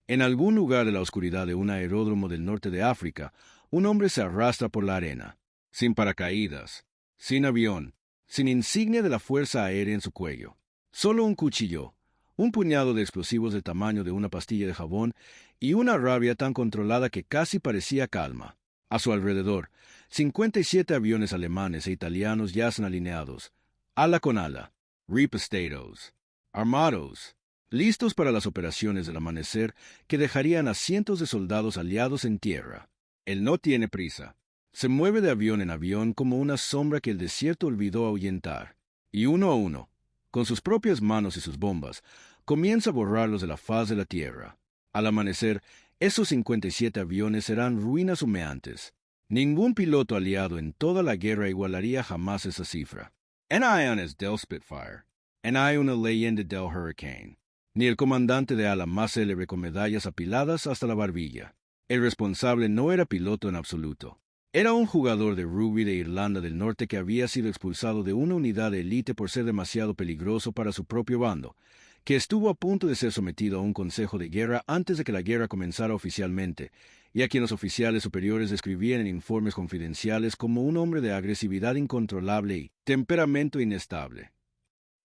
En algún lugar de la oscuridad de un aeródromo del norte de África, un hombre se arrastra por la arena, sin paracaídas, sin avión, sin insignia de la Fuerza Aérea en su cuello. Solo un cuchillo, un puñado de explosivos del tamaño de una pastilla de jabón y una rabia tan controlada que casi parecía calma. A su alrededor, 57 aviones alemanes e italianos yacen alineados, ala con ala, repestados, armados, listos para las operaciones del amanecer que dejarían a cientos de soldados aliados en tierra. Él no tiene prisa. Se mueve de avión en avión como una sombra que el desierto olvidó ahuyentar. Y uno a uno, con sus propias manos y sus bombas, comienza a borrarlos de la faz de la tierra. Al amanecer, esos 57 aviones serán ruinas humeantes. Ningún piloto aliado en toda la guerra igualaría jamás esa cifra. En Ion es del Spitfire. En hay una leyenda del Hurricane. Ni el comandante de ala más célebre con medallas apiladas hasta la barbilla. El responsable no era piloto en absoluto. Era un jugador de rugby de Irlanda del Norte que había sido expulsado de una unidad de élite por ser demasiado peligroso para su propio bando, que estuvo a punto de ser sometido a un consejo de guerra antes de que la guerra comenzara oficialmente, y a quien los oficiales superiores describían en informes confidenciales como un hombre de agresividad incontrolable y temperamento inestable.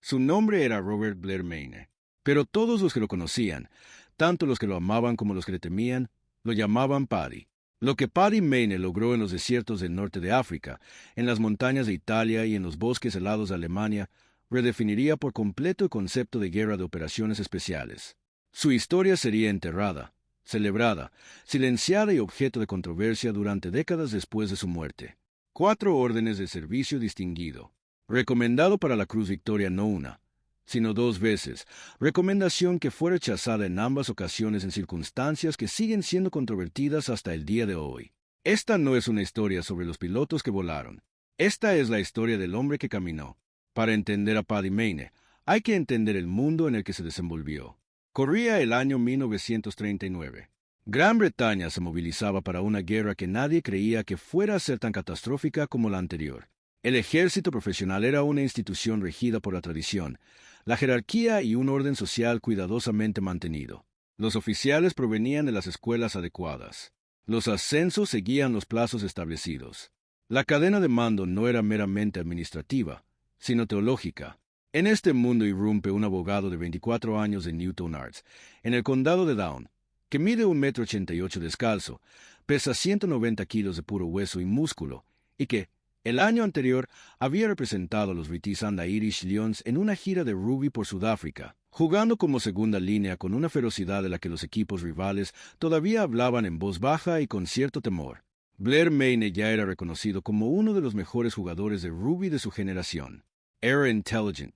Su nombre era Robert Blair Mayne. Pero todos los que lo conocían, tanto los que lo amaban como los que le temían, lo llamaban Paddy. Lo que Paddy Mayne logró en los desiertos del norte de África, en las montañas de Italia y en los bosques helados de Alemania, redefiniría por completo el concepto de guerra de operaciones especiales. Su historia sería enterrada, celebrada, silenciada y objeto de controversia durante décadas después de su muerte. 4 órdenes de servicio distinguido. Recomendado para la Cruz Victoria no una, sino 2 veces, recomendación que fue rechazada en ambas ocasiones en circunstancias que siguen siendo controvertidas hasta el día de hoy. Esta no es una historia sobre los pilotos que volaron. Esta es la historia del hombre que caminó. Para entender a Paddy Mayne, hay que entender el mundo en el que se desenvolvió. Corría el año 1939. Gran Bretaña se movilizaba para una guerra que nadie creía que fuera a ser tan catastrófica como la anterior. El ejército profesional era una institución regida por la tradición, la jerarquía y un orden social cuidadosamente mantenido. Los oficiales provenían de las escuelas adecuadas. Los ascensos seguían los plazos establecidos. La cadena de mando no era meramente administrativa, sino teológica. En este mundo irrumpe un abogado de 24 años de Newton Arts, en el condado de Down, que mide 1,88 m descalzo, pesa 190 kilos de puro hueso y músculo, y que, el año anterior, había representado a los British and Irish Lions en una gira de rugby por Sudáfrica, jugando como segunda línea con una ferocidad de la que los equipos rivales todavía hablaban en voz baja y con cierto temor. Blair Mayne ya era reconocido como uno de los mejores jugadores de rugby de su generación. Era intelligent,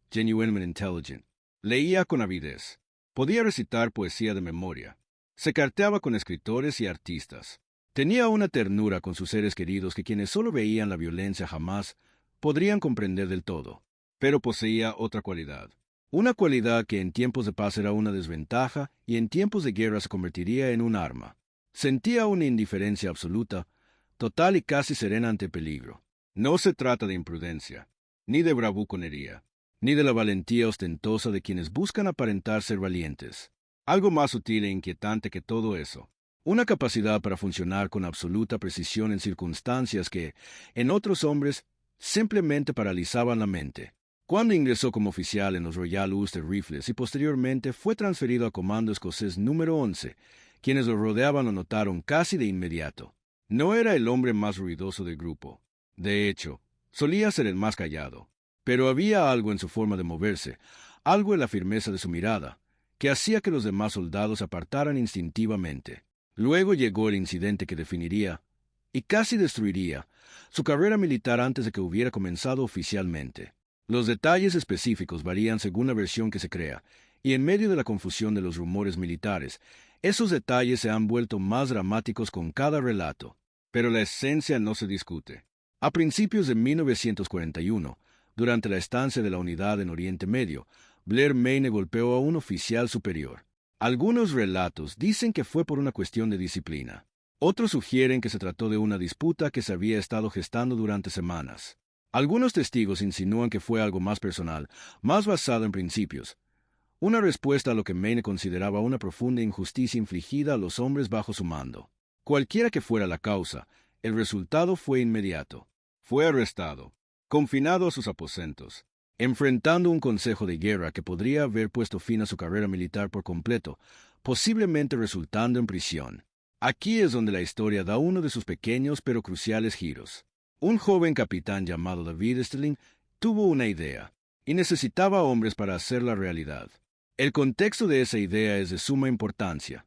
genuinely intelligent. Leía con avidez. Podía recitar poesía de memoria. Se carteaba con escritores y artistas. Tenía una ternura con sus seres queridos que quienes solo veían la violencia jamás podrían comprender del todo. Pero poseía otra cualidad. Una cualidad que en tiempos de paz era una desventaja y en tiempos de guerra se convertiría en un arma. Sentía una indiferencia absoluta, total y casi serena ante peligro. No se trata de imprudencia, ni de bravuconería, ni de la valentía ostentosa de quienes buscan aparentar ser valientes. Algo más sutil e inquietante que todo eso. Una capacidad para funcionar con absoluta precisión en circunstancias que, en otros hombres, simplemente paralizaban la mente. Cuando ingresó como oficial en los Royal Ulster Rifles y posteriormente fue transferido a Comando Escocés número 11, quienes lo rodeaban lo notaron casi de inmediato. No era el hombre más ruidoso del grupo. De hecho, solía ser el más callado. Pero había algo en su forma de moverse, algo en la firmeza de su mirada, que hacía que los demás soldados se apartaran instintivamente. Luego llegó el incidente que definiría, y casi destruiría, su carrera militar antes de que hubiera comenzado oficialmente. Los detalles específicos varían según la versión que se crea, y en medio de la confusión de los rumores militares, esos detalles se han vuelto más dramáticos con cada relato. Pero la esencia no se discute. A principios de 1941, durante la estancia de la unidad en Oriente Medio, Blair Mayne golpeó a un oficial superior. Algunos relatos dicen que fue por una cuestión de disciplina. Otros sugieren que se trató de una disputa que se había estado gestando durante semanas. Algunos testigos insinúan que fue algo más personal, más basado en principios. una respuesta a lo que Mayne consideraba una profunda injusticia infligida a los hombres bajo su mando. Cualquiera que fuera la causa, el resultado fue inmediato. Fue arrestado, confinado a sus aposentos, enfrentando un consejo de guerra que podría haber puesto fin a su carrera militar por completo, posiblemente resultando en prisión. Aquí es donde la historia da uno de sus pequeños pero cruciales giros. Un joven capitán llamado David Sterling tuvo una idea, y necesitaba hombres para hacerla realidad. El contexto de esa idea es de suma importancia,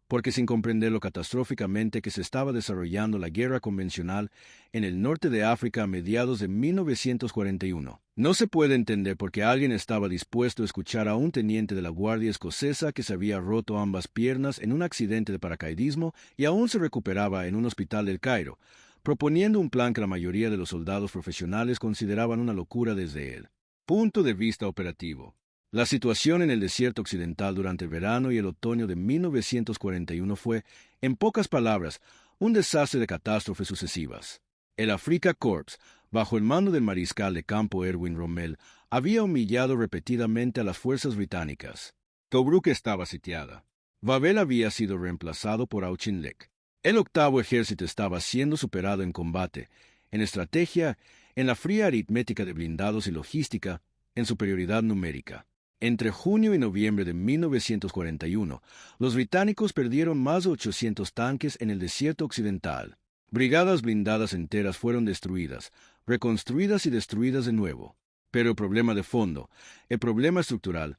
porque sin comprender lo catastróficamente que se estaba desarrollando la guerra convencional en el norte de África a mediados de 1941, no se puede entender por qué alguien estaba dispuesto a escuchar a un teniente de la Guardia Escocesa que se había roto ambas piernas en un accidente de paracaidismo y aún se recuperaba en un hospital del Cairo, proponiendo un plan que la mayoría de los soldados profesionales consideraban una locura desde el punto de vista operativo. La situación en el desierto occidental durante el verano y el otoño de 1941 fue, en pocas palabras, un desastre de catástrofes sucesivas. El Afrika Korps, bajo el mando del mariscal de campo Erwin Rommel, había humillado repetidamente a las fuerzas británicas. Tobruk estaba sitiada. Babel había sido reemplazado por Auchinleck. El octavo ejército estaba siendo superado en combate, en estrategia, en la fría aritmética de blindados y logística, en superioridad numérica. Entre junio y noviembre de 1941, los británicos perdieron más de 800 tanques en el desierto occidental. Brigadas blindadas enteras fueron destruidas, reconstruidas y destruidas de nuevo. Pero el problema de fondo, el problema estructural,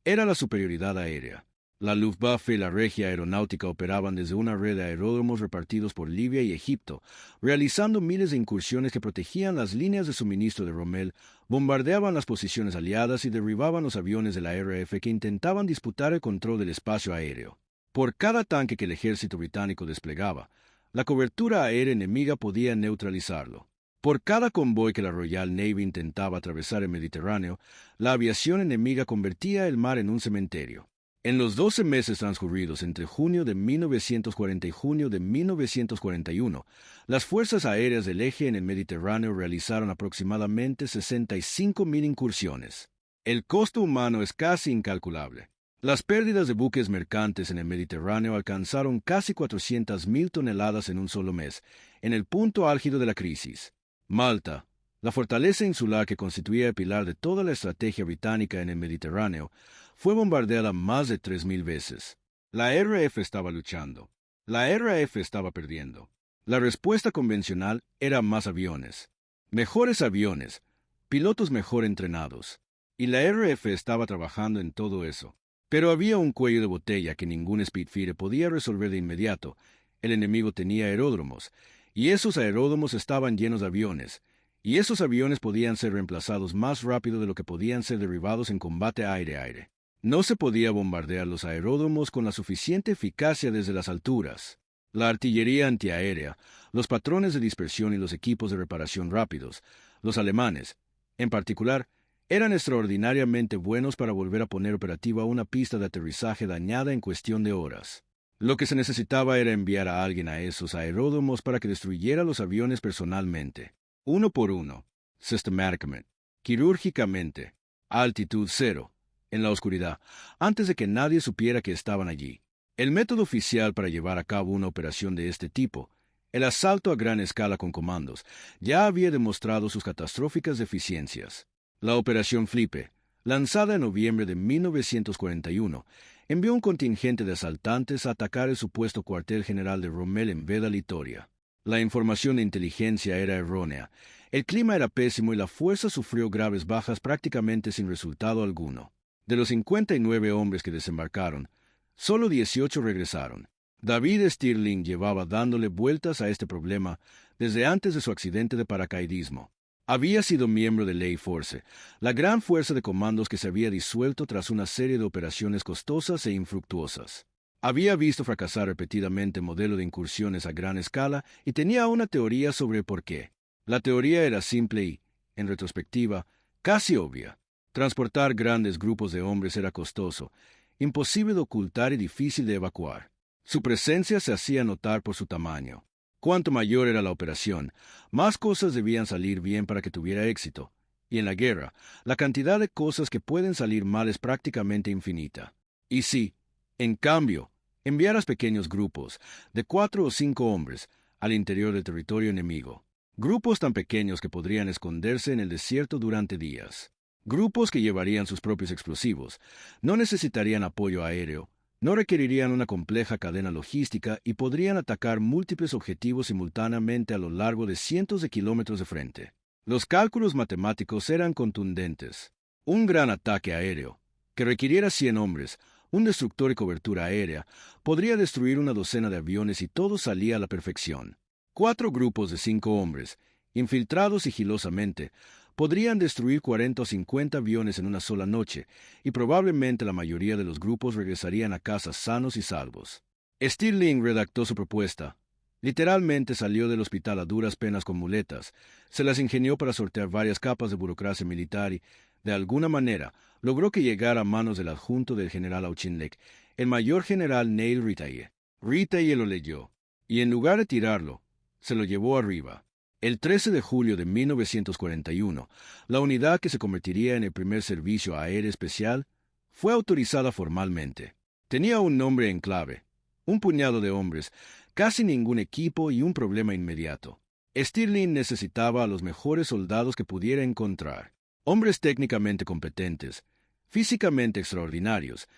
era la superioridad aérea. La Luftwaffe y la Regia Aeronáutica operaban desde una red de aeródromos repartidos por Libia y Egipto, realizando miles de incursiones que protegían las líneas de suministro de Rommel, bombardeaban las posiciones aliadas y derribaban los aviones de la RAF que intentaban disputar el control del espacio aéreo. Por cada tanque que el ejército británico desplegaba, la cobertura aérea enemiga podía neutralizarlo. Por cada convoy que la Royal Navy intentaba atravesar el Mediterráneo, la aviación enemiga convertía el mar en un cementerio. En los 12 meses transcurridos entre junio de 1940 y junio de 1941, las fuerzas aéreas del eje en el Mediterráneo realizaron aproximadamente 65.000 incursiones. El costo humano es casi incalculable. Las pérdidas de buques mercantes en el Mediterráneo alcanzaron casi 400.000 toneladas en un solo mes, en el punto álgido de la crisis. Malta, la fortaleza insular que constituía el pilar de toda la estrategia británica en el Mediterráneo, fue bombardeada más de 3.000 veces. La RAF estaba luchando. La RAF estaba perdiendo. La respuesta convencional era más aviones. Mejores aviones, pilotos mejor entrenados. Y la RAF estaba trabajando en todo eso. Pero había un cuello de botella que ningún Spitfire podía resolver de inmediato. El enemigo tenía aeródromos, y esos aeródromos estaban llenos de aviones, y esos aviones podían ser reemplazados más rápido de lo que podían ser derribados en combate aire-aire. No se podía bombardear los aeródromos con la suficiente eficacia desde las alturas. La artillería antiaérea, los patrones de dispersión y los equipos de reparación rápidos, los alemanes, en particular, eran extraordinariamente buenos para volver a poner operativa una pista de aterrizaje dañada en cuestión de horas. Lo que se necesitaba era enviar a alguien a esos aeródromos para que destruyera los aviones personalmente, uno por uno, sistemáticamente, quirúrgicamente, a altitud cero, en la oscuridad, antes de que nadie supiera que estaban allí. El método oficial para llevar a cabo una operación de este tipo, el asalto a gran escala con comandos, ya había demostrado sus catastróficas deficiencias. La Operación Flipe, lanzada en noviembre de 1941, envió un contingente de asaltantes a atacar el supuesto cuartel general de Rommel en Veda Litoria. La información de inteligencia era errónea, el clima era pésimo y la fuerza sufrió graves bajas prácticamente sin resultado alguno. De los 59 hombres que desembarcaron, solo 18 regresaron. David Stirling llevaba dándole vueltas a este problema desde antes de su accidente de paracaidismo. Había sido miembro de Ley Force, la gran fuerza de comandos que se había disuelto tras una serie de operaciones costosas e infructuosas. Había visto fracasar repetidamente el modelo de incursiones a gran escala y tenía una teoría sobre el por qué. La teoría era simple y, en retrospectiva, casi obvia. Transportar grandes grupos de hombres era costoso, imposible de ocultar y difícil de evacuar. Su presencia se hacía notar por su tamaño. Cuanto mayor era la operación, más cosas debían salir bien para que tuviera éxito, Y en la guerra, la cantidad de cosas que pueden salir mal es prácticamente infinita. Y si, en cambio, enviaras pequeños grupos, de 4 o 5 hombres, al interior del territorio enemigo, grupos tan pequeños que podrían esconderse en el desierto durante días, grupos que llevarían sus propios explosivos, no necesitarían apoyo aéreo, no requerirían una compleja cadena logística y podrían atacar múltiples objetivos simultáneamente a lo largo de cientos de kilómetros de frente. Los cálculos matemáticos eran contundentes. Un gran ataque aéreo, que requiriera 100 hombres, un destructor y cobertura aérea, podría destruir una docena de aviones y todo salía a la perfección. 4 grupos de 5 hombres, infiltrados sigilosamente, podrían destruir 40 o 50 aviones en una sola noche, y probablemente la mayoría de los grupos regresarían a casa sanos y salvos. Stirling redactó su propuesta. Literalmente salió del hospital a duras penas con muletas, se las ingenió para sortear varias capas de burocracia militar y, de alguna manera, logró que llegara a manos del adjunto del general Auchinleck, el mayor general Neil Retaille. Retaille lo leyó, y en lugar de tirarlo, se lo llevó arriba. El 13 de julio de 1941, la unidad que se convertiría en el primer servicio aéreo especial fue autorizada formalmente. Tenía un nombre en clave, un puñado de hombres, casi ningún equipo y un problema inmediato. Stirling necesitaba a los mejores soldados que pudiera encontrar. Hombres técnicamente competentes, físicamente extraordinarios,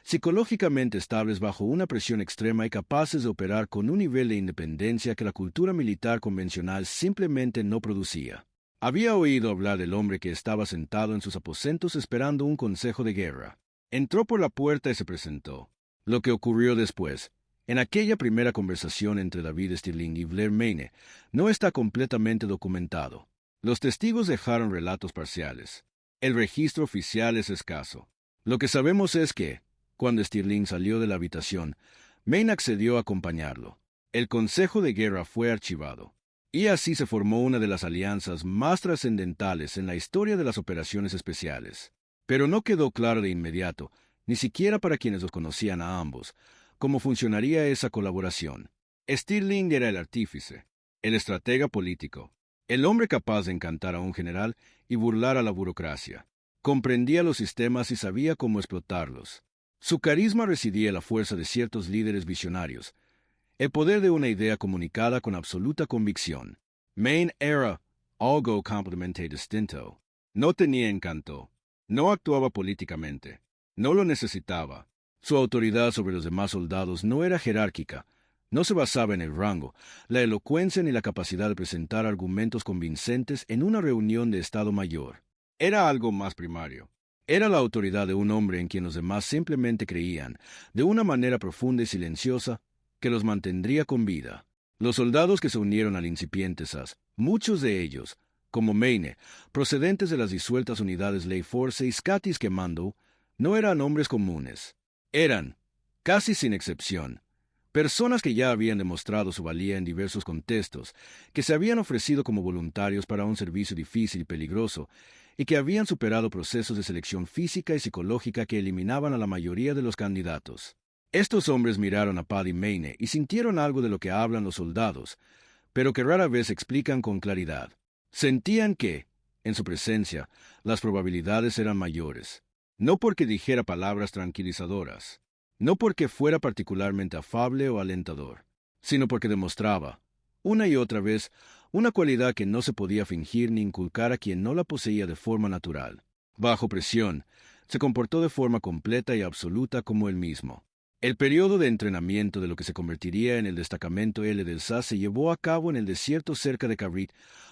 psicológicamente estables bajo una presión extrema y capaces de operar con un nivel de independencia que la cultura militar convencional simplemente no producía. Había oído hablar del hombre que estaba sentado en sus aposentos esperando un consejo de guerra. Entró por la puerta y se presentó. Lo que ocurrió después, en aquella primera conversación entre David Stirling y Blair Mayne, no está completamente documentado. Los testigos dejaron relatos parciales. El registro oficial es escaso. Lo que sabemos es que, cuando Stirling salió de la habitación, Mayne accedió a acompañarlo. El consejo de guerra fue archivado. Y así se formó una de las alianzas más trascendentales en la historia de las operaciones especiales. Pero no quedó claro de inmediato, ni siquiera para quienes los conocían a ambos, cómo funcionaría esa colaboración. Stirling era el artífice, el estratega político, el hombre capaz de encantar a un general y burlar a la burocracia. Comprendía los sistemas y sabía cómo explotarlos. Su carisma residía en la fuerza de ciertos líderes visionarios, el poder de una idea comunicada con absoluta convicción. Mayne era algo completamente distinto. No tenía encanto, no actuaba políticamente, no lo necesitaba. Su autoridad sobre los demás soldados no era jerárquica, no se basaba en el rango, la elocuencia ni la capacidad de presentar argumentos convincentes en una reunión de Estado Mayor. Era algo más primario. Era la autoridad de un hombre en quien los demás simplemente creían, de una manera profunda y silenciosa, que los mantendría con vida. Los soldados que se unieron al incipiente SAS, muchos de ellos, como Mayne, procedentes de las disueltas unidades Ley Force y Scottish Commando, no eran hombres comunes. Eran, casi sin excepción, personas que ya habían demostrado su valía en diversos contextos, que se habían ofrecido como voluntarios para un servicio difícil y peligroso, y que habían superado procesos de selección física y psicológica que eliminaban a la mayoría de los candidatos. Estos hombres miraron a Paddy Mayne y sintieron algo de lo que hablan los soldados, pero que rara vez explican con claridad. Sentían que, en su presencia, las probabilidades eran mayores. No porque dijera palabras tranquilizadoras, no porque fuera particularmente afable o alentador, sino porque demostraba, una y otra vez, una cualidad que no se podía fingir ni inculcar a quien no la poseía de forma natural. Bajo presión, se comportó de forma completa y absoluta como él mismo. El periodo de entrenamiento de lo que se convertiría en el destacamento L del SAS se llevó a cabo en el desierto cerca de Kabrit,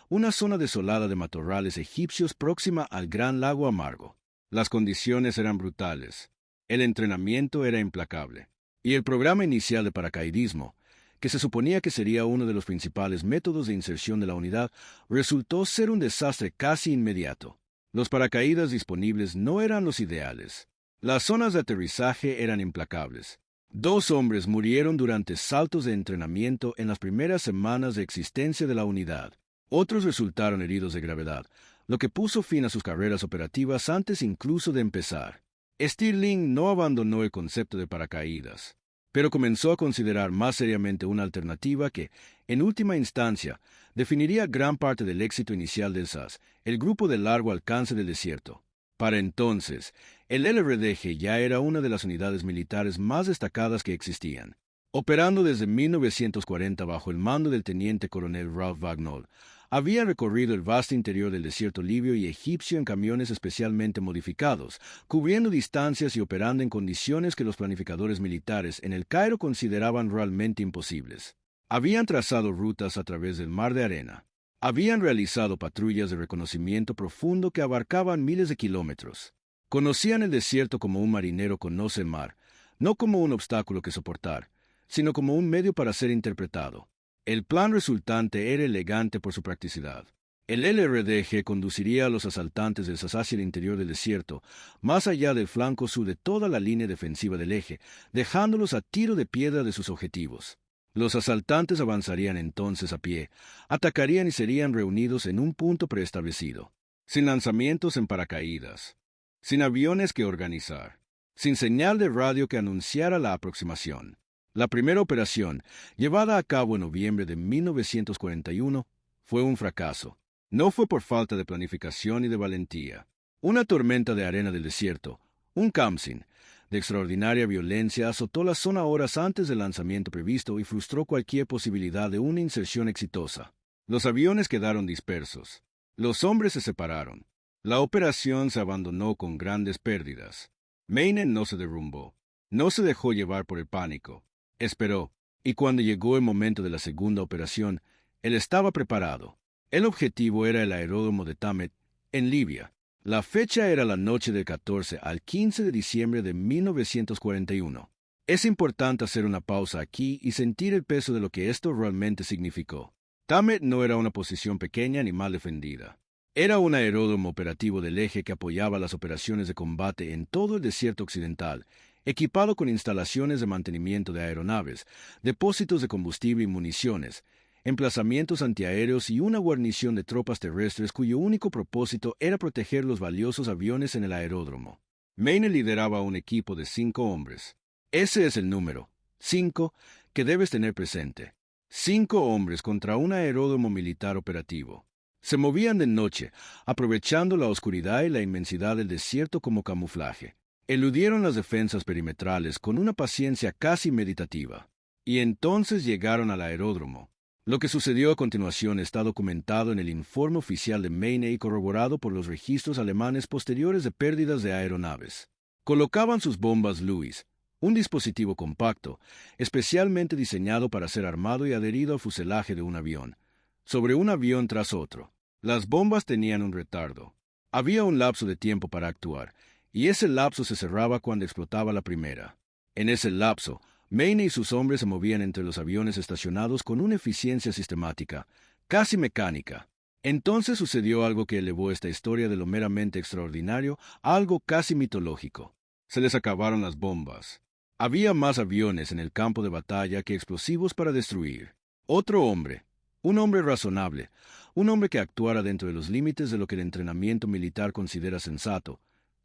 una zona desolada de matorrales egipcios próxima al Gran Lago Amargo. Las condiciones eran brutales, el entrenamiento era implacable, y el programa inicial de paracaidismo, que se suponía que sería uno de los principales métodos de inserción de la unidad, resultó ser un desastre casi inmediato. Los paracaídas disponibles no eran los ideales. Las zonas de aterrizaje eran implacables. 2 hombres murieron durante saltos de entrenamiento en las primeras semanas de existencia de la unidad. Otros resultaron heridos de gravedad, lo que puso fin a sus carreras operativas antes incluso de empezar. Stirling no abandonó el concepto de paracaídas. pero comenzó a considerar más seriamente una alternativa que, en última instancia, definiría gran parte del éxito inicial del SAS, el Grupo de Largo Alcance del Desierto. Para entonces, el LRDG ya era una de las unidades militares más destacadas que existían. Operando desde 1940 bajo el mando del teniente coronel Ralph Bagnall, había recorrido el vasto interior del desierto libio y egipcio en camiones especialmente modificados, cubriendo distancias y operando en condiciones que los planificadores militares en el Cairo consideraban realmente imposibles. Habían trazado rutas a través del mar de arena. Habían realizado patrullas de reconocimiento profundo que abarcaban miles de kilómetros. Conocían el desierto como un marinero conoce el mar, no como un obstáculo que soportar, sino como un medio para ser interpretado. El plan resultante era elegante por su practicidad. El LRDG conduciría a los asaltantes del SAS hacia el interior del desierto, más allá del flanco sur de toda la línea defensiva del eje, dejándolos a tiro de piedra de sus objetivos. Los asaltantes avanzarían entonces a pie, atacarían y serían reunidos en un punto preestablecido, sin lanzamientos en paracaídas, sin aviones que organizar, sin señal de radio que anunciara la aproximación. La primera operación, llevada a cabo en noviembre de 1941, fue un fracaso. No fue por falta de planificación y de valentía. Una tormenta de arena del desierto, un Khamsin, de extraordinaria violencia, azotó la zona horas antes del lanzamiento previsto y frustró cualquier posibilidad de una inserción exitosa. Los aviones quedaron dispersos. Los hombres se separaron. La operación se abandonó con grandes pérdidas. Maine no se derrumbó. No se dejó llevar por el pánico. Esperó, y cuando llegó el momento de la segunda operación, él estaba preparado. El objetivo era el aeródromo de Tamet, en Libia. La fecha era la noche del 14 al 15 de diciembre de 1941. Es importante hacer una pausa aquí y sentir el peso de lo que esto realmente significó. Tamet no era una posición pequeña ni mal defendida. Era un aeródromo operativo del eje que apoyaba las operaciones de combate en todo el desierto occidental, equipado con instalaciones de mantenimiento de aeronaves, depósitos de combustible y municiones, emplazamientos antiaéreos y una guarnición de tropas terrestres cuyo único propósito era proteger los valiosos aviones en el aeródromo. Maine lideraba un equipo de 5 hombres. Ese es el número, 5, que debes tener presente. 5 hombres contra un aeródromo militar operativo. Se movían de noche, aprovechando la oscuridad y la inmensidad del desierto como camuflaje. Eludieron las defensas perimetrales con una paciencia casi meditativa. Y entonces llegaron al aeródromo. Lo que sucedió a continuación está documentado en el informe oficial de Maine y corroborado por los registros alemanes posteriores de pérdidas de aeronaves. Colocaban sus bombas Lewis, un dispositivo compacto, especialmente diseñado para ser armado y adherido al fuselaje de un avión, sobre un avión tras otro. Las bombas tenían un retardo. Había un lapso de tiempo para actuar, y ese lapso se cerraba cuando explotaba la primera. En ese lapso, Maine y sus hombres se movían entre los aviones estacionados con una eficiencia sistemática, casi mecánica. Entonces sucedió algo que elevó esta historia de lo meramente extraordinario a algo casi mitológico. Se les acabaron las bombas. Había más aviones en el campo de batalla que explosivos para destruir. Otro hombre, un hombre razonable, un hombre que actuara dentro de los límites de lo que el entrenamiento militar considera sensato,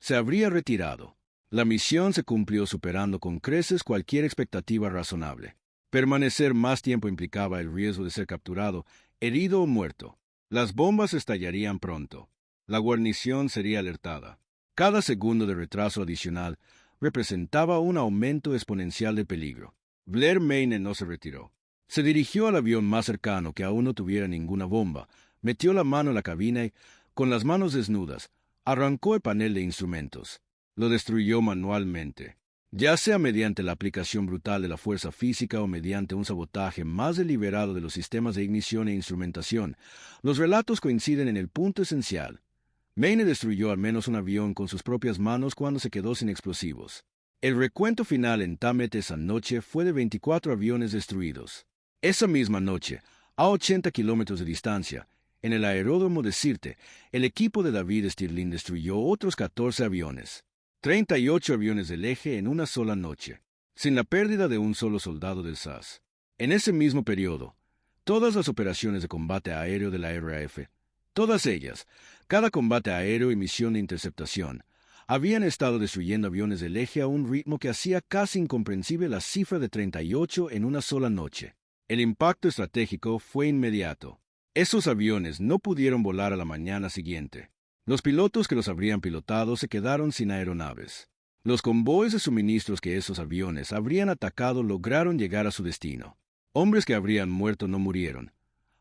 se habría retirado. La misión se cumplió superando con creces cualquier expectativa razonable. Permanecer más tiempo implicaba el riesgo de ser capturado, herido o muerto. Las bombas estallarían pronto. La guarnición sería alertada. Cada segundo de retraso adicional representaba un aumento exponencial de peligro. Blair Maine no se retiró. Se dirigió al avión más cercano que aún no tuviera ninguna bomba, metió la mano en la cabina y, con las manos desnudas, arrancó el panel de instrumentos. Lo destruyó manualmente, ya sea mediante la aplicación brutal de la fuerza física o mediante un sabotaje más deliberado de los sistemas de ignición e instrumentación. Los relatos coinciden en el punto esencial. Maine destruyó al menos un avión con sus propias manos cuando se quedó sin explosivos. El recuento final en Tamet esa noche fue de 24 aviones destruidos. Esa misma noche, a 80 kilómetros de distancia, en el aeródromo de Sirte, el equipo de David Stirling destruyó otros 14 aviones. 38 aviones del eje en una sola noche, sin la pérdida de un solo soldado del SAS. En ese mismo periodo, todas las operaciones de combate aéreo de la RAF, todas ellas, cada combate aéreo y misión de interceptación, Habían estado destruyendo aviones del eje a un ritmo que hacía casi incomprensible la cifra de 38 en una sola noche. El impacto estratégico fue inmediato. Esos aviones no pudieron volar a la mañana siguiente. Los pilotos que los habrían pilotado se quedaron sin aeronaves. Los convoyes de suministros que esos aviones habrían atacado lograron llegar a su destino. Hombres que habrían muerto no murieron,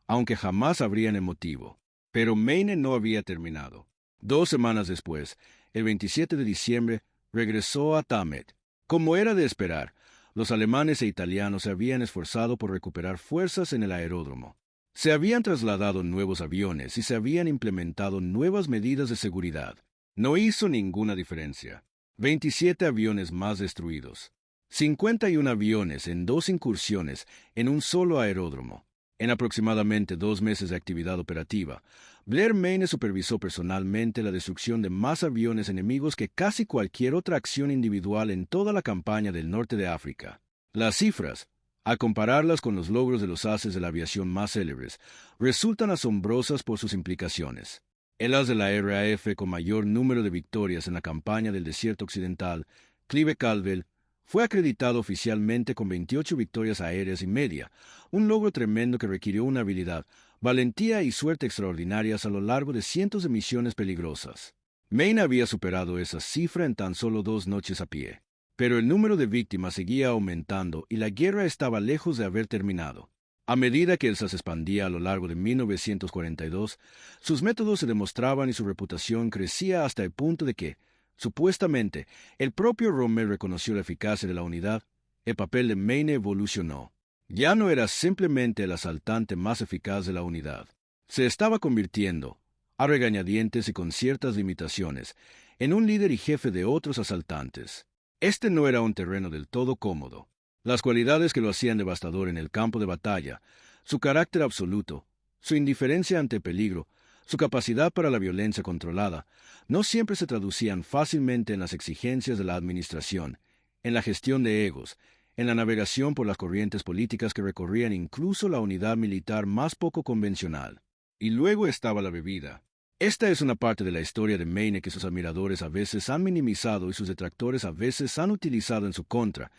aunque jamás habrían el motivo. Pero Maine no había terminado. 2 semanas después, el 27 de diciembre, regresó a Thamet. Como era de esperar, los alemanes e italianos se habían esforzado por recuperar fuerzas en el aeródromo. Se habían trasladado nuevos aviones y se habían implementado nuevas medidas de seguridad. No hizo ninguna diferencia. 27 aviones más destruidos. 51 aviones en 2 incursiones en un solo aeródromo. En aproximadamente 2 meses de actividad operativa, Blair Maine supervisó personalmente la destrucción de más aviones enemigos que casi cualquier otra acción individual en toda la campaña del norte de África. Las cifras, a compararlas con los logros de los ases de la aviación más célebres, resultan asombrosas por sus implicaciones. El as de la RAF con mayor número de victorias en la campaña del desierto occidental, Clive Caldwell, fue acreditado oficialmente con 28 victorias aéreas y media, un logro tremendo que requirió una habilidad, valentía y suerte extraordinarias a lo largo de cientos de misiones peligrosas. Maine había superado esa cifra en tan solo 2 noches a pie. Pero el número de víctimas seguía aumentando y la guerra estaba lejos de haber terminado. A medida que el SAS expandía a lo largo de 1942, sus métodos se demostraban y su reputación crecía hasta el punto de que, supuestamente, el propio Rommel reconoció la eficacia de la unidad. El papel de Maine evolucionó. Ya no era simplemente el asaltante más eficaz de la unidad. Se estaba convirtiendo, a regañadientes y con ciertas limitaciones, en un líder y jefe de otros asaltantes. Este no era un terreno del todo cómodo. Las cualidades que lo hacían devastador en el campo de batalla, su carácter absoluto, su indiferencia ante el peligro, su capacidad para la violencia controlada, no siempre se traducían fácilmente en las exigencias de la administración, en la gestión de egos, en la navegación por las corrientes políticas que recorrían incluso la unidad militar más poco convencional. Y luego estaba la bebida. Esta es una parte de la historia de Maine que sus admiradores a veces han minimizado y sus detractores a veces han utilizado en su contra,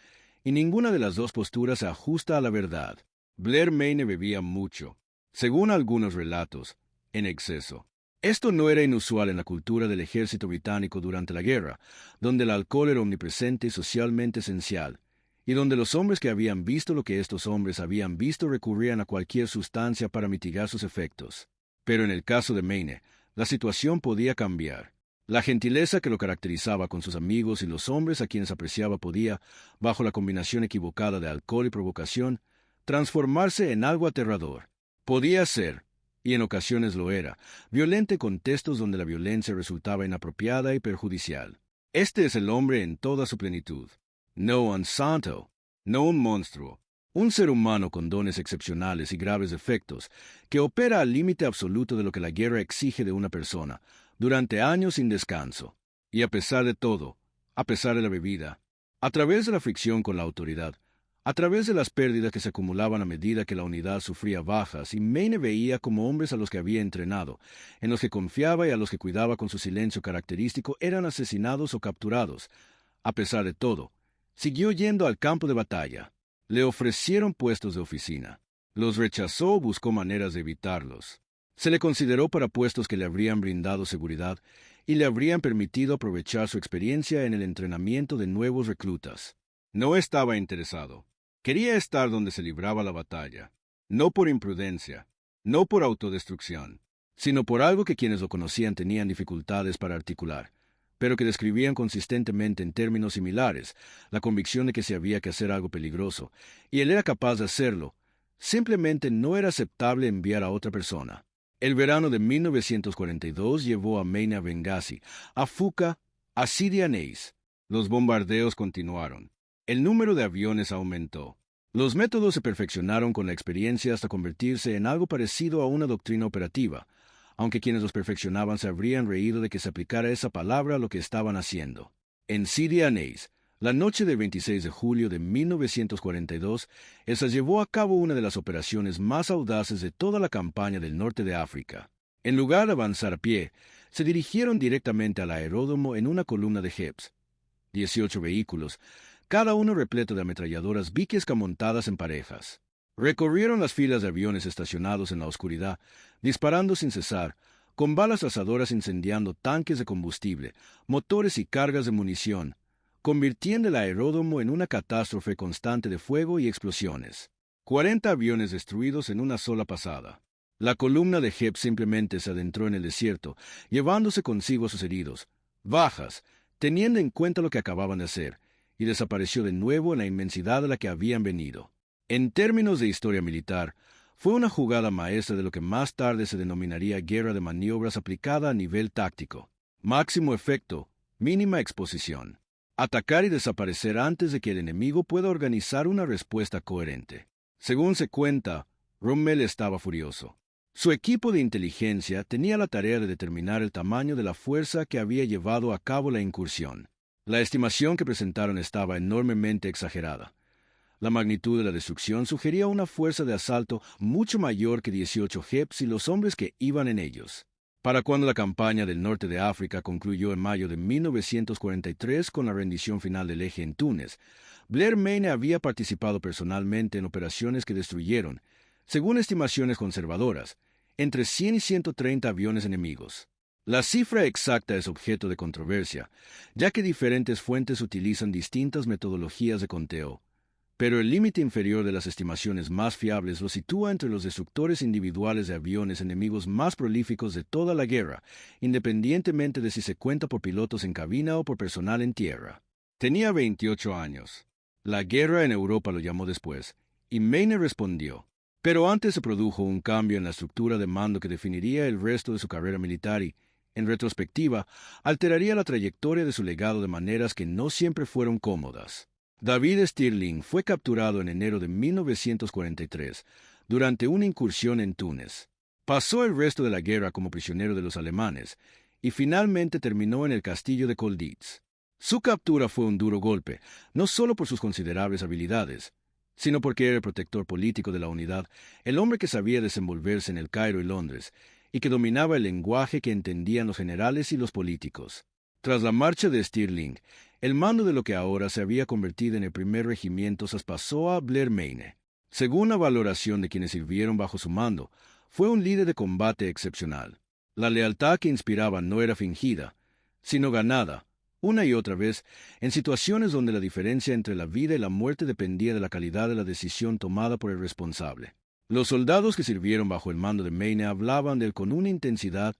y ninguna de las dos posturas se ajusta a la verdad. Blair Maine bebía mucho, según algunos relatos, en exceso. Esto no era inusual en la cultura del ejército británico durante la guerra, donde el alcohol era omnipresente y socialmente esencial, y donde los hombres que habían visto lo que estos hombres habían visto recurrían a cualquier sustancia para mitigar sus efectos. Pero en el caso de Maine, la situación podía cambiar. La gentileza que lo caracterizaba con sus amigos y los hombres a quienes apreciaba podía, bajo la combinación equivocada de alcohol y provocación, transformarse en algo aterrador. Podía ser, y en ocasiones lo era, violento en contextos donde la violencia resultaba inapropiada y perjudicial. Este es el hombre en toda su plenitud. No un santo, no un monstruo, un ser humano con dones excepcionales y graves defectos, que opera al límite absoluto de lo que la guerra exige de una persona, durante años sin descanso. Y a pesar de todo, a pesar de la bebida, a través de la fricción con la autoridad, a través de las pérdidas que se acumulaban a medida que la unidad sufría bajas, y Maine veía como hombres a los que había entrenado, en los que confiaba y a los que cuidaba con su silencio característico, eran asesinados o capturados. A pesar de todo, siguió yendo al campo de batalla. Le ofrecieron puestos de oficina. Los rechazó o buscó maneras de evitarlos. Se le consideró para puestos que le habrían brindado seguridad y le habrían permitido aprovechar su experiencia en el entrenamiento de nuevos reclutas. No estaba interesado. Quería estar donde se libraba la batalla, no por imprudencia, no por autodestrucción, sino por algo que quienes lo conocían tenían dificultades para articular, pero que describían consistentemente en términos similares, la convicción de que se había que hacer algo peligroso, y él era capaz de hacerlo. Simplemente no era aceptable enviar a otra persona. El verano de 1942 llevó a Maine a Benghazi, a Fuka, a Sidi Anais. Los bombardeos continuaron. El número de aviones aumentó. Los métodos se perfeccionaron con la experiencia hasta convertirse en algo parecido a una doctrina operativa, aunque quienes los perfeccionaban se habrían reído de que se aplicara esa palabra a lo que estaban haciendo. En Sidi Anais, la noche del 26 de julio de 1942, el SAS llevó a cabo una de las operaciones más audaces de toda la campaña del norte de África. En lugar de avanzar a pie, se dirigieron directamente al aeródromo en una columna de jeeps. 18 vehículos, cada uno repleto de ametralladoras Vickers montadas en parejas. Recorrieron las filas de aviones estacionados en la oscuridad, disparando sin cesar, con balas trazadoras incendiando tanques de combustible, motores y cargas de munición, convirtiendo el aeródromo en una catástrofe constante de fuego y explosiones. 40 aviones destruidos en una sola pasada. La columna de jeeps simplemente se adentró en el desierto, llevándose consigo a sus heridos, bajas, teniendo en cuenta lo que acababan de hacer, y desapareció de nuevo en la inmensidad a la que habían venido. En términos de historia militar, fue una jugada maestra de lo que más tarde se denominaría guerra de maniobras aplicada a nivel táctico. Máximo efecto, mínima exposición. Atacar y desaparecer antes de que el enemigo pueda organizar una respuesta coherente. Según se cuenta, Rommel estaba furioso. Su equipo de inteligencia tenía la tarea de determinar el tamaño de la fuerza que había llevado a cabo la incursión. La estimación que presentaron estaba enormemente exagerada. La magnitud de la destrucción sugería una fuerza de asalto mucho mayor que 18 jeeps y los hombres que iban en ellos. Para cuando la campaña del norte de África concluyó en mayo de 1943 con la rendición final del eje en Túnez, Blair Mayne había participado personalmente en operaciones que destruyeron, según estimaciones conservadoras, entre 100 y 130 aviones enemigos. La cifra exacta es objeto de controversia, ya que diferentes fuentes utilizan distintas metodologías de conteo, pero el límite inferior de las estimaciones más fiables lo sitúa entre los destructores individuales de aviones enemigos más prolíficos de toda la guerra, independientemente de si se cuenta por pilotos en cabina o por personal en tierra. Tenía 28 años. La guerra en Europa lo llamó después, y Mayne respondió. Pero antes se produjo un cambio en la estructura de mando que definiría el resto de su carrera militar y, en retrospectiva, alteraría la trayectoria de su legado de maneras que no siempre fueron cómodas. David Stirling fue capturado en enero de 1943 durante una incursión en Túnez. Pasó el resto de la guerra como prisionero de los alemanes y finalmente terminó en el castillo de Colditz. Su captura fue un duro golpe, no solo por sus considerables habilidades, sino porque era el protector político de la unidad, el hombre que sabía desenvolverse en el Cairo y Londres, y que dominaba el lenguaje que entendían los generales y los políticos. Tras la marcha de Stirling, el mando de lo que ahora se había convertido en el primer regimiento traspasó a Blair Mayne. Según la valoración de quienes sirvieron bajo su mando, fue un líder de combate excepcional. La lealtad que inspiraba no era fingida, sino ganada, una y otra vez, en situaciones donde la diferencia entre la vida y la muerte dependía de la calidad de la decisión tomada por el responsable. Los soldados que sirvieron bajo el mando de Mayne hablaban de él con una intensidad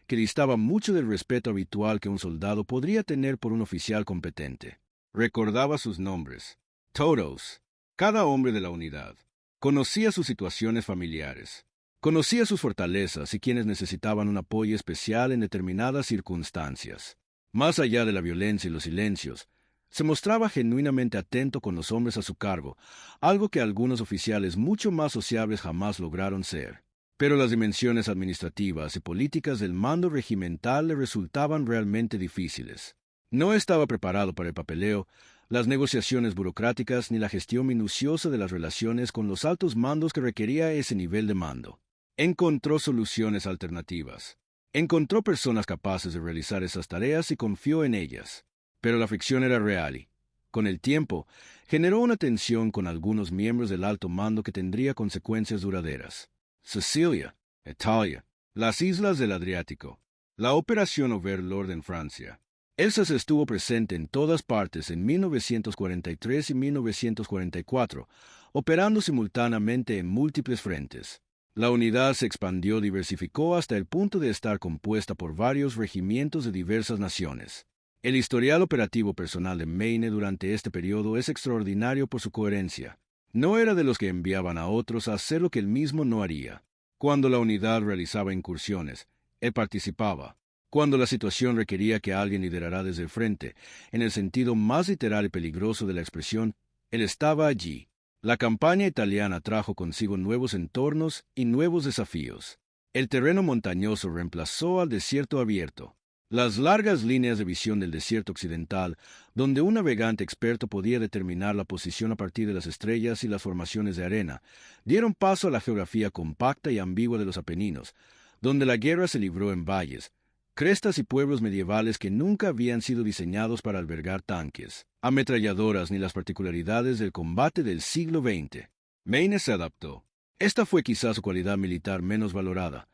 que distaba mucho del respeto habitual que un soldado podría tener por un oficial competente. Recordaba sus nombres, todos, cada hombre de la unidad. Conocía sus situaciones familiares. Conocía sus fortalezas y quienes necesitaban un apoyo especial en determinadas circunstancias. Más allá de la violencia y los silencios, se mostraba genuinamente atento con los hombres a su cargo, algo que algunos oficiales mucho más sociables jamás lograron ser. Pero las dimensiones administrativas y políticas del mando regimental le resultaban realmente difíciles. No estaba preparado para el papeleo, las negociaciones burocráticas ni la gestión minuciosa de las relaciones con los altos mandos que requería ese nivel de mando. Encontró soluciones alternativas. Encontró personas capaces de realizar esas tareas y confió en ellas. Pero la fricción era real y, con el tiempo, generó una tensión con algunos miembros del alto mando que tendría consecuencias duraderas. Sicilia, Italia, las islas del Adriático, la Operación Overlord en Francia. Elsa estuvo presente en todas partes en 1943 y 1944, operando simultáneamente en múltiples frentes. La unidad se expandió y diversificó hasta el punto de estar compuesta por varios regimientos de diversas naciones. El historial operativo personal de Mayne durante este periodo es extraordinario por su coherencia. No era de los que enviaban a otros a hacer lo que él mismo no haría. Cuando la unidad realizaba incursiones, él participaba. Cuando la situación requería que alguien liderara desde el frente, en el sentido más literal y peligroso de la expresión, él estaba allí. La campaña italiana trajo consigo nuevos entornos y nuevos desafíos. El terreno montañoso reemplazó al desierto abierto. Las largas líneas de visión del desierto occidental, donde un navegante experto podía determinar la posición a partir de las estrellas y las formaciones de arena, dieron paso a la geografía compacta y ambigua de los Apeninos, donde la guerra se libró en valles, crestas y pueblos medievales que nunca habían sido diseñados para albergar tanques, ametralladoras ni las particularidades del combate del siglo XX. Maine se adaptó. Esta fue quizás su cualidad militar menos valorada,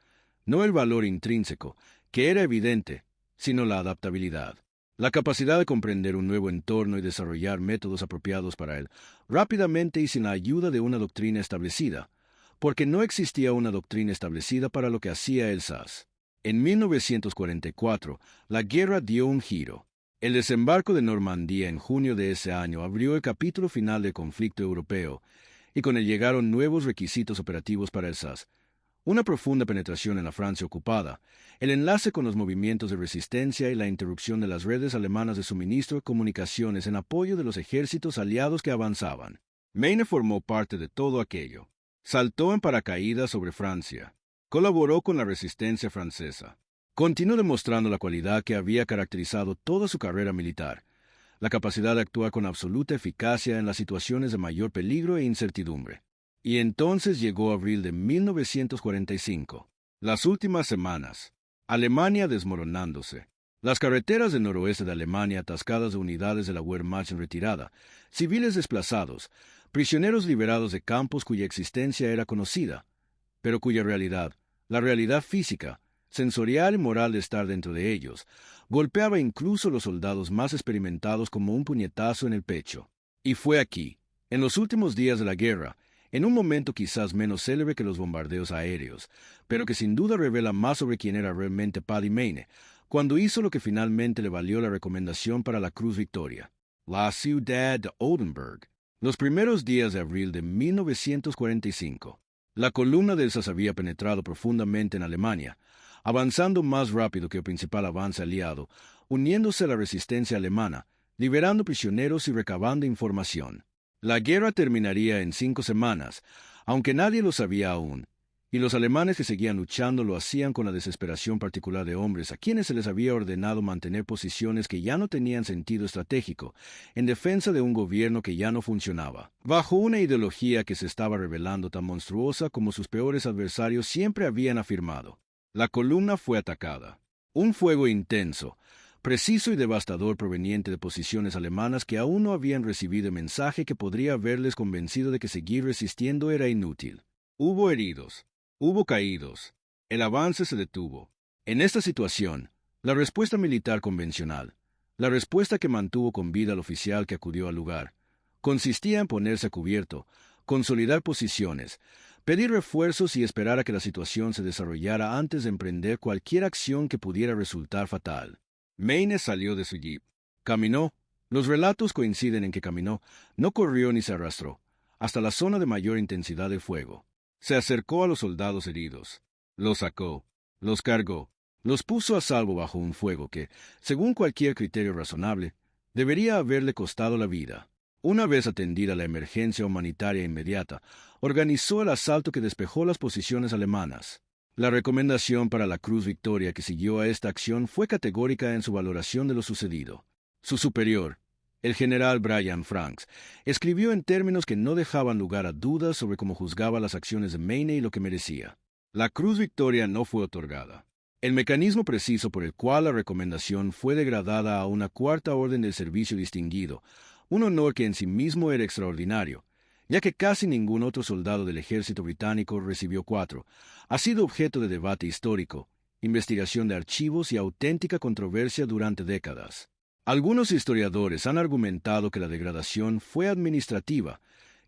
no el valor intrínseco, que era evidente, sino la adaptabilidad. La capacidad de comprender un nuevo entorno y desarrollar métodos apropiados para él, rápidamente y sin la ayuda de una doctrina establecida, porque no existía una doctrina establecida para lo que hacía el SAS. En 1944, la guerra dio un giro. El desembarco de Normandía en junio de ese año abrió el capítulo final del conflicto europeo, y con él llegaron nuevos requisitos operativos para el SAS. Una profunda penetración en la Francia ocupada, el enlace con los movimientos de resistencia y la interrupción de las redes alemanas de suministro de comunicaciones en apoyo de los ejércitos aliados que avanzaban. Maine formó parte de todo aquello. Saltó en paracaídas sobre Francia. Colaboró con la resistencia francesa. Continuó demostrando la cualidad que había caracterizado toda su carrera militar, la capacidad de actuar con absoluta eficacia en las situaciones de mayor peligro e incertidumbre. Y entonces llegó abril de 1945. Las últimas semanas. Alemania desmoronándose. Las carreteras del noroeste de Alemania atascadas de unidades de la Wehrmacht en retirada, civiles desplazados, prisioneros liberados de campos cuya existencia era conocida, pero cuya realidad, la realidad física, sensorial y moral de estar dentro de ellos, golpeaba incluso a los soldados más experimentados como un puñetazo en el pecho. Y fue aquí, en los últimos días de la guerra, en un momento quizás menos célebre que los bombardeos aéreos, pero que sin duda revela más sobre quién era realmente Paddy Maine, cuando hizo lo que finalmente le valió la recomendación para la Cruz Victoria, la ciudad de Oldenburg. Los primeros días de abril de 1945, la columna del SAS había penetrado profundamente en Alemania, avanzando más rápido que el principal avance aliado, uniéndose a la resistencia alemana, liberando prisioneros y recabando información. La guerra terminaría en 5 semanas, aunque nadie lo sabía aún, y los alemanes que seguían luchando lo hacían con la desesperación particular de hombres a quienes se les había ordenado mantener posiciones que ya no tenían sentido estratégico, en defensa de un gobierno que ya no funcionaba, bajo una ideología que se estaba revelando tan monstruosa como sus peores adversarios siempre habían afirmado. La columna fue atacada. Un fuego intenso, preciso y devastador proveniente de posiciones alemanas que aún no habían recibido el mensaje que podría haberles convencido de que seguir resistiendo era inútil. Hubo heridos, hubo caídos, el avance se detuvo. En esta situación, la respuesta militar convencional, la respuesta que mantuvo con vida al oficial que acudió al lugar, consistía en ponerse a cubierto, consolidar posiciones, pedir refuerzos y esperar a que la situación se desarrollara antes de emprender cualquier acción que pudiera resultar fatal. Maine salió de su jeep. Caminó. Los relatos coinciden en que caminó, no corrió ni se arrastró, hasta la zona de mayor intensidad del fuego. Se acercó a los soldados heridos. Los sacó. Los cargó. Los puso a salvo bajo un fuego que, según cualquier criterio razonable, debería haberle costado la vida. Una vez atendida la emergencia humanitaria inmediata, organizó el asalto que despejó las posiciones alemanas. La recomendación para la Cruz Victoria que siguió a esta acción fue categórica en su valoración de lo sucedido. Su superior, el general Brian Franks, escribió en términos que no dejaban lugar a dudas sobre cómo juzgaba las acciones de Maine y lo que merecía. La Cruz Victoria no fue otorgada. El mecanismo preciso por el cual la recomendación fue degradada a una 4ª orden del servicio distinguido, un honor que en sí mismo era extraordinario, ya que casi ningún otro soldado del ejército británico recibió 4, ha sido objeto de debate histórico, investigación de archivos y auténtica controversia durante décadas. Algunos historiadores han argumentado que la degradación fue administrativa,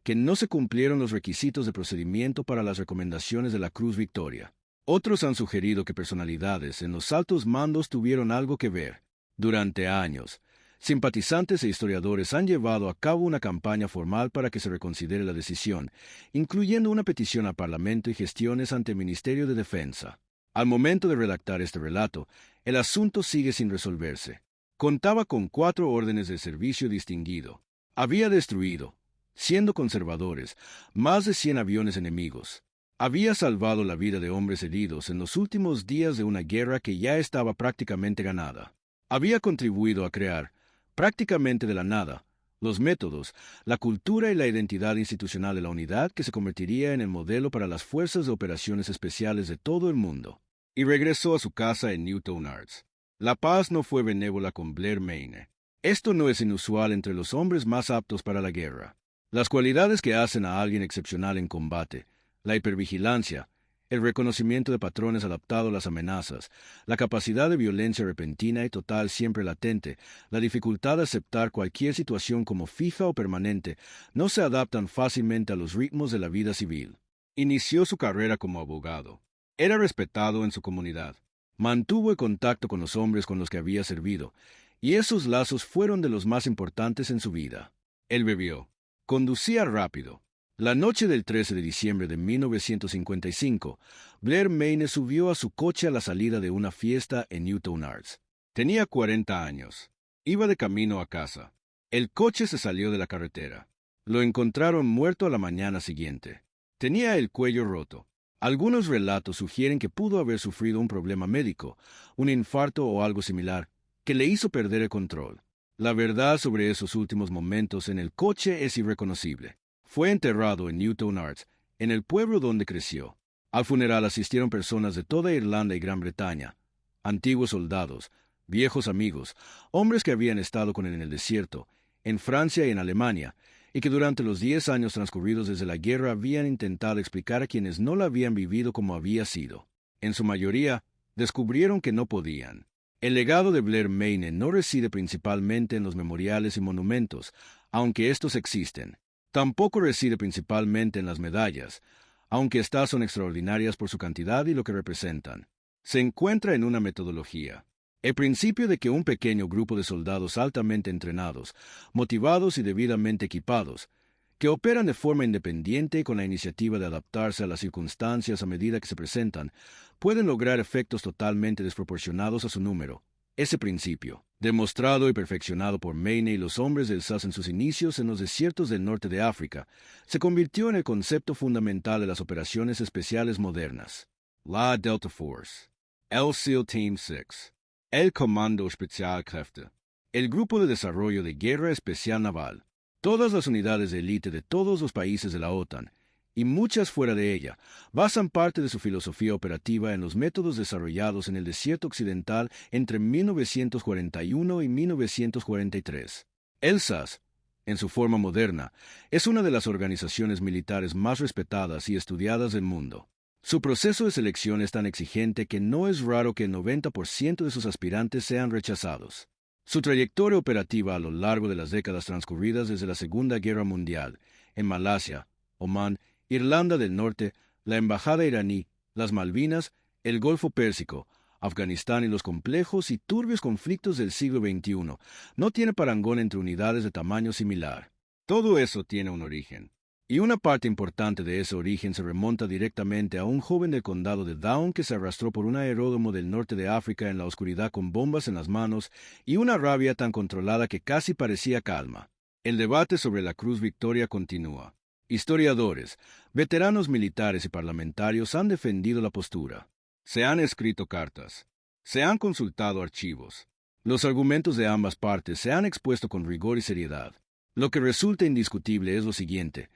que no se cumplieron los requisitos de procedimiento para las recomendaciones de la Cruz Victoria. Otros han sugerido que personalidades en los altos mandos tuvieron algo que ver. Durante años, simpatizantes e historiadores han llevado a cabo una campaña formal para que se reconsidere la decisión, incluyendo una petición al Parlamento y gestiones ante el Ministerio de Defensa. Al momento de redactar este relato, el asunto sigue sin resolverse. Contaba con 4 órdenes de servicio distinguido. Había destruido, siendo conservadores, más de 100 aviones enemigos. Había salvado la vida de hombres heridos en los últimos días de una guerra que ya estaba prácticamente ganada. Había contribuido a crear, prácticamente de la nada, los métodos, la cultura y la identidad institucional de la unidad que se convertiría en el modelo para las fuerzas de operaciones especiales de todo el mundo. Y regresó a su casa en Newton Arts. La paz no fue benévola con Blair Mayne. Esto no es inusual entre los hombres más aptos para la guerra. Las cualidades que hacen a alguien excepcional en combate, la hipervigilancia, el reconocimiento de patrones adaptado a las amenazas, la capacidad de violencia repentina y total siempre latente, la dificultad de aceptar cualquier situación como fija o permanente, no se adaptan fácilmente a los ritmos de la vida civil. Inició su carrera como abogado. Era respetado en su comunidad. Mantuvo el contacto con los hombres con los que había servido, y esos lazos fueron de los más importantes en su vida. Él bebió. Conducía rápido. La noche del 13 de diciembre de 1955, Blair Mayne subió a su coche a la salida de una fiesta en Newton Arts. Tenía 40 años. Iba de camino a casa. El coche se salió de la carretera. Lo encontraron muerto a la mañana siguiente. Tenía el cuello roto. Algunos relatos sugieren que pudo haber sufrido un problema médico, un infarto o algo similar, que le hizo perder el control. La verdad sobre esos últimos momentos en el coche es irreconocible. Fue enterrado en Newton Arts, en el pueblo donde creció. Al funeral asistieron personas de toda Irlanda y Gran Bretaña, antiguos soldados, viejos amigos, hombres que habían estado con él en el desierto, en Francia y en Alemania, y que durante los 10 años transcurridos desde la guerra habían intentado explicar a quienes no la habían vivido como había sido. En su mayoría, descubrieron que no podían. El legado de Blair Mayne no reside principalmente en los memoriales y monumentos, aunque estos existen. Tampoco reside principalmente en las medallas, aunque estas son extraordinarias por su cantidad y lo que representan. Se encuentra en una metodología. El principio de que un pequeño grupo de soldados altamente entrenados, motivados y debidamente equipados, que operan de forma independiente y con la iniciativa de adaptarse a las circunstancias a medida que se presentan, pueden lograr efectos totalmente desproporcionados a su número. Ese principio, demostrado y perfeccionado por Mayne y los hombres del SAS en sus inicios en los desiertos del norte de África, se convirtió en el concepto fundamental de las operaciones especiales modernas. La Delta Force, el SEAL Team 6, el Kommando Spezialkräfte, el Grupo de Desarrollo de Guerra Especial Naval, todas las unidades de élite de todos los países de la OTAN, y muchas fuera de ella, basan parte de su filosofía operativa en los métodos desarrollados en el desierto occidental entre 1941 y 1943. El SAS, en su forma moderna, es una de las organizaciones militares más respetadas y estudiadas del mundo. Su proceso de selección es tan exigente que no es raro que el 90% de sus aspirantes sean rechazados. Su trayectoria operativa a lo largo de las décadas transcurridas desde la Segunda Guerra Mundial, en Malasia, Omán, Irlanda del Norte, la Embajada iraní, las Malvinas, el Golfo Pérsico, Afganistán y los complejos y turbios conflictos del siglo XXI, no tiene parangón entre unidades de tamaño similar. Todo eso tiene un origen. Y una parte importante de ese origen se remonta directamente a un joven del condado de Down que se arrastró por un aeródromo del norte de África en la oscuridad con bombas en las manos y una rabia tan controlada que casi parecía calma. El debate sobre la Cruz Victoria continúa. Historiadores, veteranos militares y parlamentarios han defendido la postura. Se han escrito cartas. Se han consultado archivos. Los argumentos de ambas partes se han expuesto con rigor y seriedad. Lo que resulta indiscutible es lo siguiente.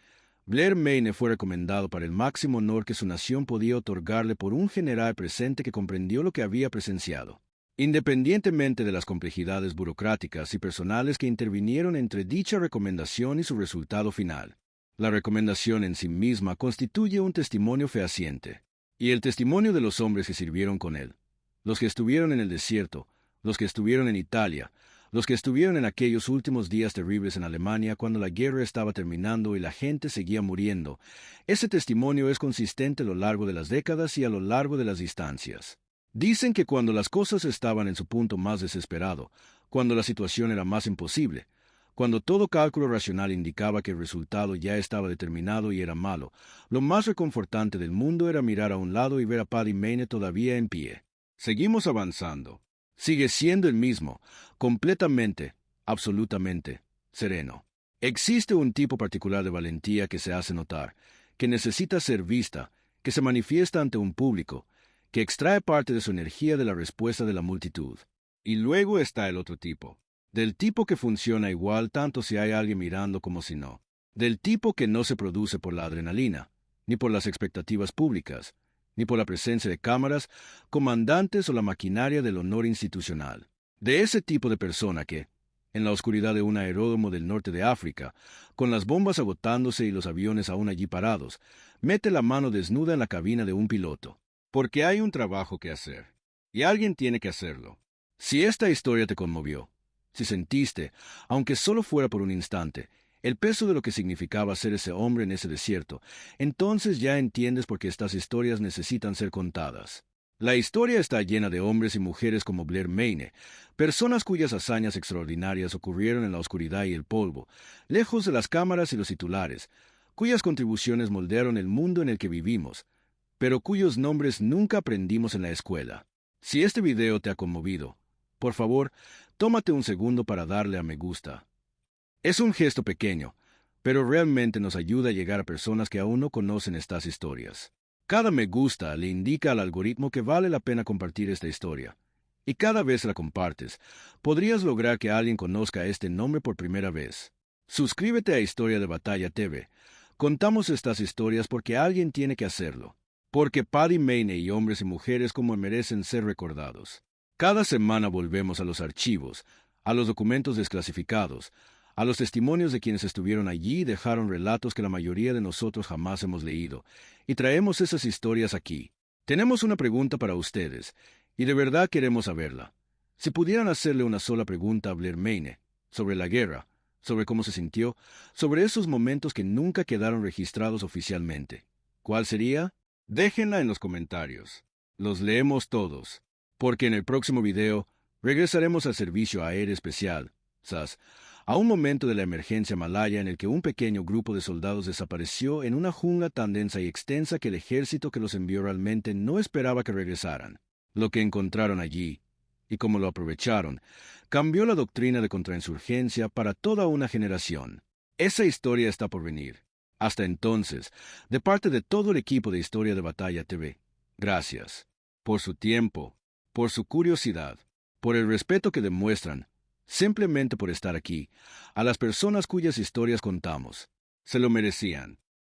Blair Mayne fue recomendado para el máximo honor que su nación podía otorgarle por un general presente que comprendió lo que había presenciado. Independientemente de las complejidades burocráticas y personales que intervinieron entre dicha recomendación y su resultado final. La recomendación en sí misma constituye un testimonio fehaciente, y el testimonio de los hombres que sirvieron con él, los que estuvieron en el desierto, los que estuvieron en Italia, los que estuvieron en aquellos últimos días terribles en Alemania cuando la guerra estaba terminando y la gente seguía muriendo, ese testimonio es consistente a lo largo de las décadas y a lo largo de las distancias. Dicen que cuando las cosas estaban en su punto más desesperado, cuando la situación era más imposible, cuando todo cálculo racional indicaba que el resultado ya estaba determinado y era malo, lo más reconfortante del mundo era mirar a un lado y ver a Paddy Mayne todavía en pie. Seguimos avanzando. Sigue siendo el mismo, completamente, absolutamente, sereno. Existe un tipo particular de valentía que se hace notar, que necesita ser vista, que se manifiesta ante un público, que extrae parte de su energía de la respuesta de la multitud. Y luego está el otro tipo, del tipo que funciona igual tanto si hay alguien mirando como si no, del tipo que no se produce por la adrenalina, ni por las expectativas públicas, ni por la presencia de cámaras, comandantes o la maquinaria del honor institucional. De ese tipo de persona que, en la oscuridad de un aeródromo del norte de África, con las bombas agotándose y los aviones aún allí parados, mete la mano desnuda en la cabina de un piloto. Porque hay un trabajo que hacer, y alguien tiene que hacerlo. Si esta historia te conmovió, si sentiste, aunque solo fuera por un instante, el peso de lo que significaba ser ese hombre en ese desierto, entonces ya entiendes por qué estas historias necesitan ser contadas. La historia está llena de hombres y mujeres como Blair Mayne, personas cuyas hazañas extraordinarias ocurrieron en la oscuridad y el polvo, lejos de las cámaras y los titulares, cuyas contribuciones moldearon el mundo en el que vivimos, pero cuyos nombres nunca aprendimos en la escuela. Si este video te ha conmovido, por favor, tómate un segundo para darle a me gusta. Es un gesto pequeño, pero realmente nos ayuda a llegar a personas que aún no conocen estas historias. Cada me gusta le indica al algoritmo que vale la pena compartir esta historia. Y cada vez la compartes, podrías lograr que alguien conozca este nombre por primera vez. Suscríbete a Historia de Batalla TV. Contamos estas historias porque alguien tiene que hacerlo. Porque Paddy Mayne y hombres y mujeres como merecen ser recordados. Cada semana volvemos a los archivos, a los documentos desclasificados, a los testimonios de quienes estuvieron allí y dejaron relatos que la mayoría de nosotros jamás hemos leído, y traemos esas historias aquí. Tenemos una pregunta para ustedes, y de verdad queremos saberla. Si pudieran hacerle una sola pregunta a Blair Mayne, sobre la guerra, sobre cómo se sintió, sobre esos momentos que nunca quedaron registrados oficialmente, ¿cuál sería? Déjenla en los comentarios. Los leemos todos, porque en el próximo video regresaremos al servicio aéreo especial, SAS, a un momento de la emergencia malaya en el que un pequeño grupo de soldados desapareció en una jungla tan densa y extensa que el ejército que los envió realmente no esperaba que regresaran. Lo que encontraron allí, y cómo lo aprovecharon, cambió la doctrina de contrainsurgencia para toda una generación. Esa historia está por venir. Hasta entonces, de parte de todo el equipo de Historia de Batalla TV, gracias por su tiempo, por su curiosidad, por el respeto que demuestran, simplemente por estar aquí, a las personas cuyas historias contamos. Se lo merecían.